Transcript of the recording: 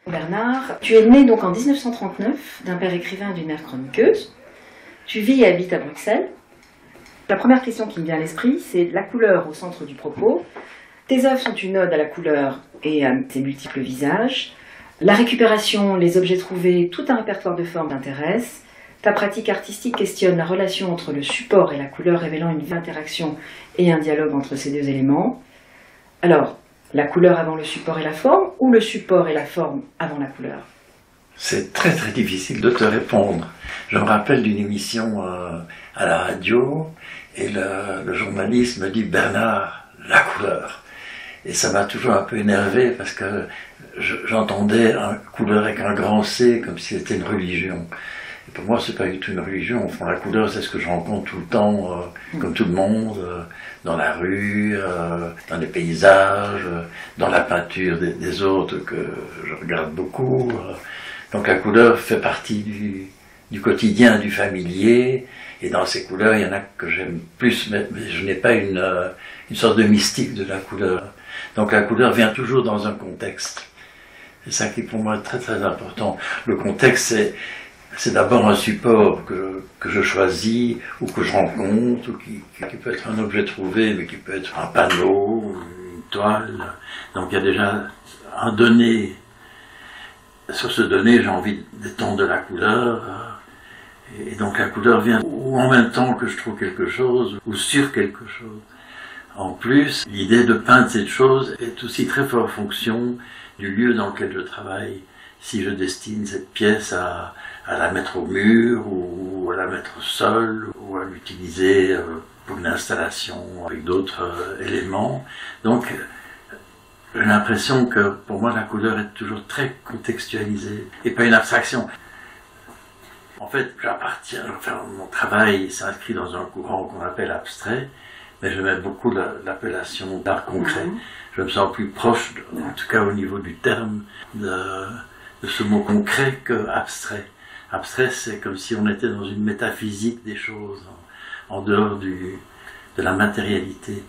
Bernard, tu es né donc en 1939 d'un père écrivain et d'une mère chroniqueuse. Tu vis et habites à Bruxelles. La première question qui me vient à l'esprit, c'est la couleur au centre du propos. Tes œuvres sont une ode à la couleur et à ses multiples visages. La récupération, les objets trouvés, tout un répertoire de formes t'intéresse. Ta pratique artistique questionne la relation entre le support et la couleur, révélant une vraie interaction et un dialogue entre ces deux éléments. Alors, la couleur avant le support et la forme, ou le support et la forme avant la couleur? C'est très très difficile de te répondre. Je me rappelle d'une émission à la radio, et le journaliste me dit « Bernard, la couleur ». Et ça m'a toujours un peu énervé, parce que j'entendais couleur avec un grand C, comme si c'était une religion. Et pour moi, c'est pas du tout une religion. Enfin, la couleur, c'est ce que je rencontre tout le temps, comme tout le monde, dans la rue, dans les paysages, dans la peinture des autres que je regarde beaucoup. Donc la couleur fait partie du quotidien, du familier. Et dans ces couleurs, il y en a que j'aime plus, mais je n'ai pas une sorte de mystique de la couleur. Donc la couleur vient toujours dans un contexte. C'est ça qui pour moi est très très important. Le contexte, c'est d'abord un support que je choisis, ou que je rencontre, ou qui peut être un objet trouvé, mais qui peut être un panneau, une toile. Donc il y a déjà un donné. Sur ce donné, j'ai envie d'étendre de la couleur. Et donc la couleur vient ou en même temps que je trouve quelque chose, ou sur quelque chose. En plus, l'idée de peindre cette chose est aussi très fort en fonction du lieu dans lequel je travaille. Si je destine cette pièce à la mettre au mur, ou à la mettre au sol, ou à l'utiliser pour une installation avec d'autres éléments. Donc, j'ai l'impression que pour moi la couleur est toujours très contextualisée, et pas une abstraction. En fait, mon travail s'inscrit dans un courant qu'on appelle abstrait, mais j'aime beaucoup l'appellation d'art concret. Je me sens plus proche, en tout cas au niveau du terme, de ce mot concret que abstrait. Abstrait, c'est comme si on était dans une métaphysique des choses, en dehors de la matérialité.